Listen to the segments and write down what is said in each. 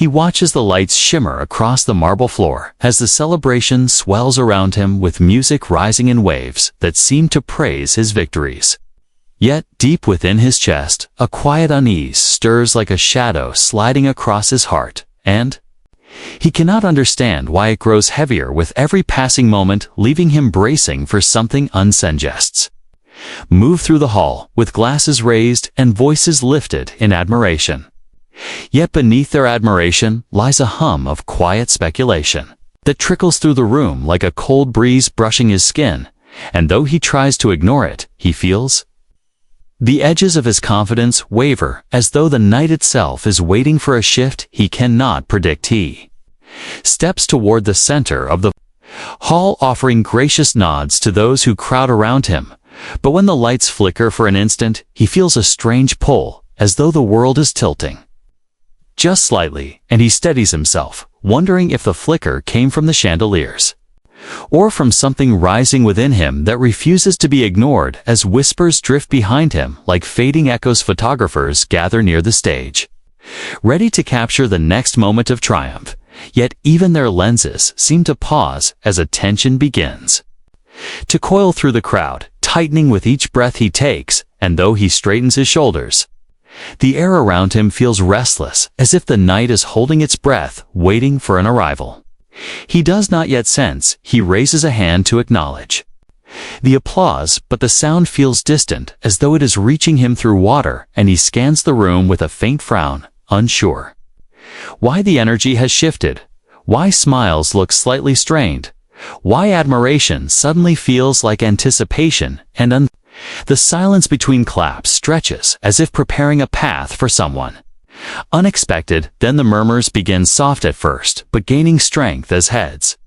He watches the lights shimmer across the marble floor as the celebration swells around him with music rising in waves that seem to praise his victories. Yet, deep within his chest, a quiet unease stirs like a shadow sliding across his heart, and he cannot understand why it grows heavier with every passing moment, leaving him bracing for something unsuggests. Move through the hall, with glasses raised and voices lifted in admiration. Yet beneath their admiration lies a hum of quiet speculation that trickles through the room like a cold breeze brushing his skin, and though he tries to ignore it, he feels the edges of his confidence waver as though the night itself is waiting for a shift he cannot predict. He steps toward the center of the hall, offering gracious nods to those who crowd around him, but when the lights flicker for an instant, he feels a strange pull, as though the world is tilting just slightly, and he steadies himself, wondering if the flicker came from the chandeliers or from something rising within him that refuses to be ignored as whispers drift behind him like fading echoes. Photographers gather near the stage, ready to capture the next moment of triumph, yet even their lenses seem to pause as attention begins to coil through the crowd, tightening with each breath he takes, and though he straightens his shoulders, the air around him feels restless, as if the night is holding its breath, waiting for an arrival he does not yet sense. He raises a hand to acknowledge the applause, but the sound feels distant, as though it is reaching him through water, and he scans the room with a faint frown, unsure why the energy has shifted, why smiles look slightly strained, why admiration suddenly feels like anticipation, and the silence between claps stretches as if preparing a path for someone unexpected. Then the murmurs begin, soft at first, but gaining strength as heads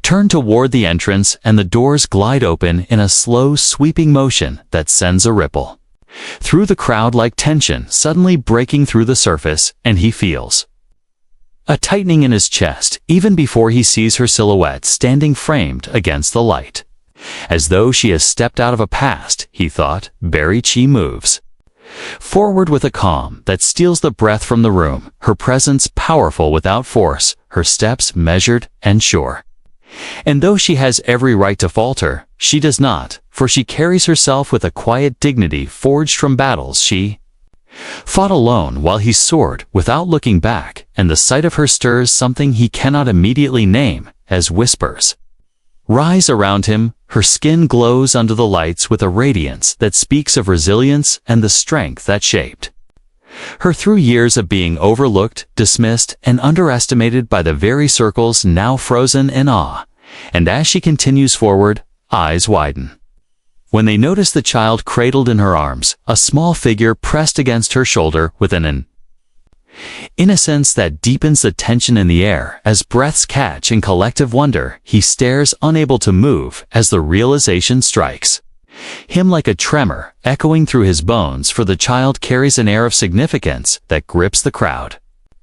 turn toward the entrance and the doors glide open in a slow, sweeping motion that sends a ripple through the crowd like tension suddenly breaking through the surface, and he feels a tightening in his chest even before he sees her silhouette standing framed against the light. As though she has stepped out of a past, he thought, buried. She moves forward with a calm that steals the breath from the room, her presence powerful without force, her steps measured and sure. And though she has every right to falter, she does not, for she carries herself with a quiet dignity forged from battles she fought alone while he soared without looking back, and the sight of her stirs something he cannot immediately name, as whispers rise around him. Her skin glows under the lights with a radiance that speaks of resilience and the strength that shaped her through years of being overlooked, dismissed, and underestimated by the very circles now frozen in awe. And as she continues forward, eyes widen when they notice the child cradled in her arms, a small figure pressed against her shoulder with an innocence that deepens the tension in the air. As breaths catch in collective wonder, he stares, unable to move, as the realization strikes him like a tremor echoing through his bones, for the child carries an air of significance that grips the crowd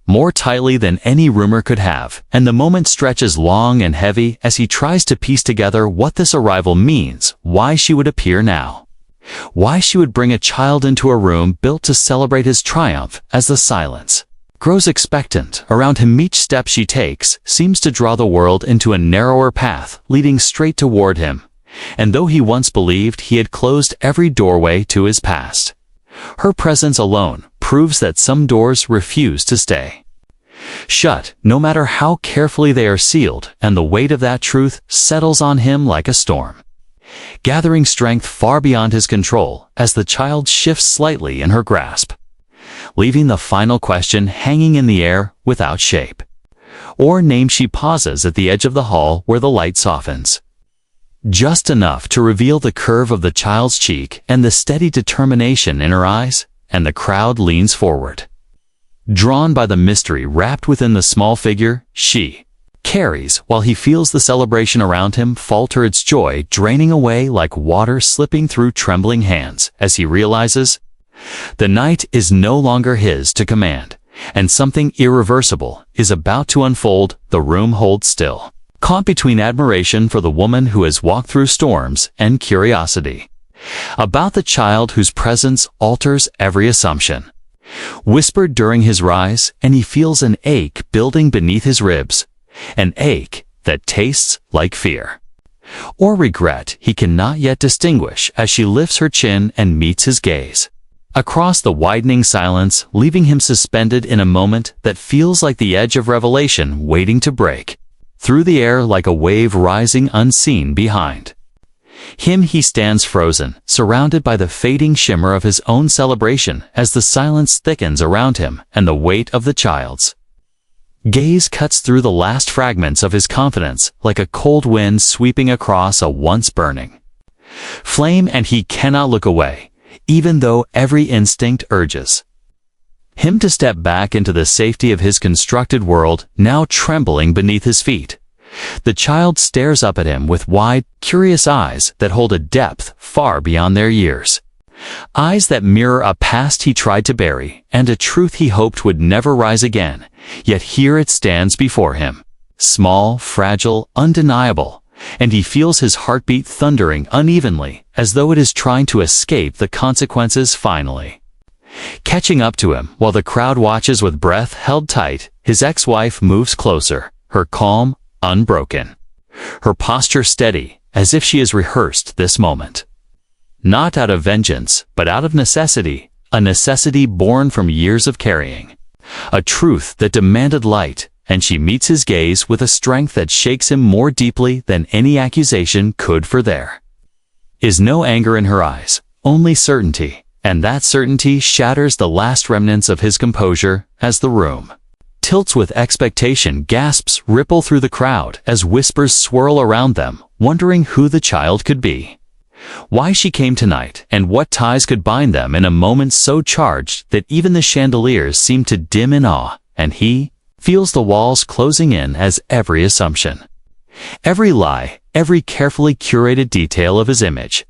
more tightly than any rumor could have, and the moment stretches long and heavy as he tries to piece together what this arrival means, why she would appear now, why she would bring a child into a room built to celebrate his triumph. As the silence grows expectant around him, each step she takes seems to draw the world into a narrower path, leading straight toward him. And though he once believed he had closed every doorway to his past, her presence alone proves that some doors refuse to stay shut, no matter how carefully they are sealed, and the weight of that truth settles on him like a storm, gathering strength far beyond his control as the child shifts slightly in her grasp, leaving the final question hanging in the air without shape or name. She pauses at the edge of the hall where the light softens just enough to reveal the curve of the child's cheek and the steady determination in her eyes, and the crowd leans forward, drawn by the mystery wrapped within the small figure she carries, while he feels the celebration around him falter, its joy draining away like water slipping through trembling hands as he realizes the night is no longer his to command, and something irreversible is about to unfold. The room holds still, caught between admiration for the woman who has walked through storms and curiosity about the child whose presence alters every assumption. whispered during his rise, and he feels an ache building beneath his ribs, an ache that tastes like fear. Or regret he cannot yet distinguish as she lifts her chin and meets his gaze. Across the widening silence, leaving him suspended in a moment that feels like the edge of revelation waiting to break. Through the air like a wave rising unseen behind him, he stands frozen, surrounded by the fading shimmer of his own celebration as the silence thickens around him and the weight of the child's gaze cuts through the last fragments of his confidence like a cold wind sweeping across a once burning flame, and he cannot look away, even though every instinct urges him to step back into the safety of his constructed world, now trembling beneath his feet. The child stares up at him with wide, curious eyes that hold a depth far beyond their years. Eyes that mirror a past he tried to bury, and a truth he hoped would never rise again, yet here it stands before him. Small, fragile, undeniable, and he feels his heartbeat thundering unevenly, as though it is trying to escape the consequences finally. Catching up to him while the crowd watches with breath held tight, his ex-wife moves closer, her calm unbroken, her posture steady, as if she has rehearsed this moment. Not out of vengeance, but out of necessity, a necessity born from years of carrying. A truth that demanded light, and she meets his gaze with a strength that shakes him more deeply than any accusation could, for there is no anger in her eyes, only certainty, and that certainty shatters the last remnants of his composure as the room tilts with expectation. Gasps ripple through the crowd as whispers swirl around them, wondering who the child could be, why she came tonight, and what ties could bind them in a moment so charged that even the chandeliers seem to dim in awe, and he feels the walls closing in as every assumption, every lie, every carefully curated detail of his image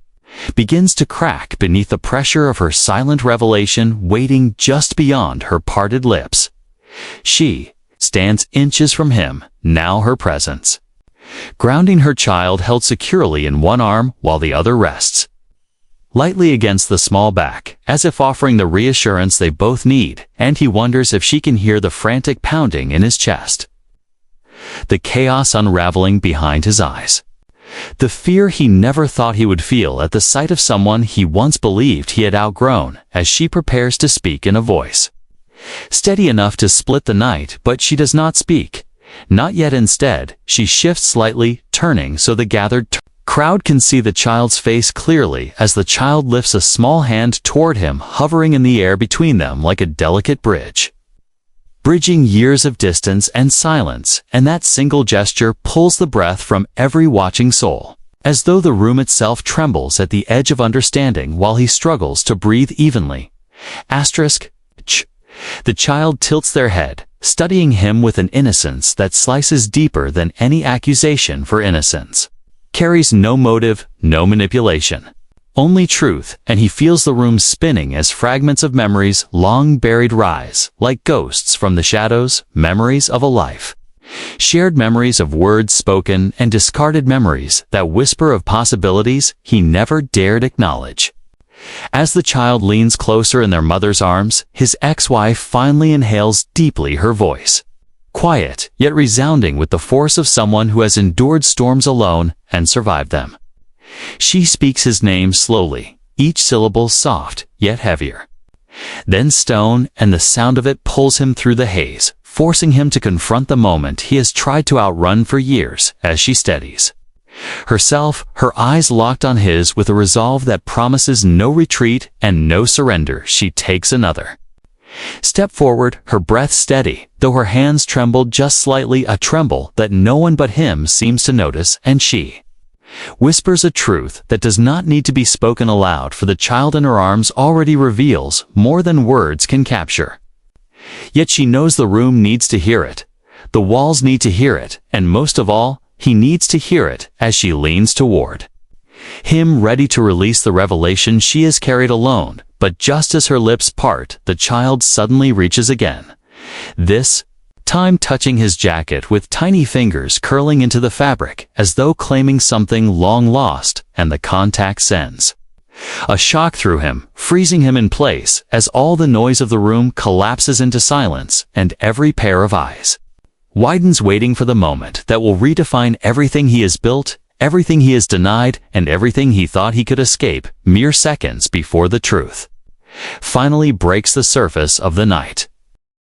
begins to crack beneath the pressure of her silent revelation waiting just beyond her parted lips. She stands inches from him, now her presence, grounding her child held securely in one arm while the other rests lightly against the small back, as if offering the reassurance they both need, and he wonders if she can hear the frantic pounding in his chest, the chaos unraveling behind his eyes, the fear he never thought he would feel at the sight of someone he once believed he had outgrown, as she prepares to speak in a voice steady enough to split the night, but she does not speak. Not yet. Instead, she shifts slightly, turning so the gathered crowd can see the child's face clearly as the child lifts a small hand toward him, hovering in the air between them like a delicate bridge, bridging years of distance and silence, and that single gesture pulls the breath from every watching soul, as though the room itself trembles at the edge of understanding while he struggles to breathe evenly. *Ch. The child tilts their head, studying him with an innocence that slices deeper than any accusation, for innocence carries no motive, no manipulation, only truth, and he feels the room spinning as fragments of memories long buried rise, like ghosts from the shadows, memories of a life, shared memories of words spoken and discarded memories that whisper of possibilities he never dared acknowledge. As the child leans closer in their mother's arms, his ex-wife finally inhales deeply, her voice quiet yet resounding with the force of someone who has endured storms alone and survived them. She speaks his name slowly, each syllable soft yet heavier than stone, and the sound of it pulls him through the haze, forcing him to confront the moment he has tried to outrun for years. As she steadies herself, her eyes locked on his with a resolve that promises no retreat and no surrender, she takes another step forward, her breath steady, though her hands trembled just slightly, a tremble that no one but him seems to notice, and she whispers a truth that does not need to be spoken aloud, for the child in her arms already reveals more than words can capture. Yet she knows the room needs to hear it, the walls need to hear it, and most of all, he needs to hear it as she leans toward him, ready to release the revelation she has carried alone. But just as her lips part, the child suddenly reaches again, this time touching his jacket with tiny fingers curling into the fabric, as though claiming something long lost, and the contact sends A shock through him, freezing him in place as all the noise of the room collapses into silence and every pair of eyes widens, waiting for the moment that will redefine everything he has built, everything he has denied, and everything he thought he could escape mere seconds before the truth finally breaks the surface of the night.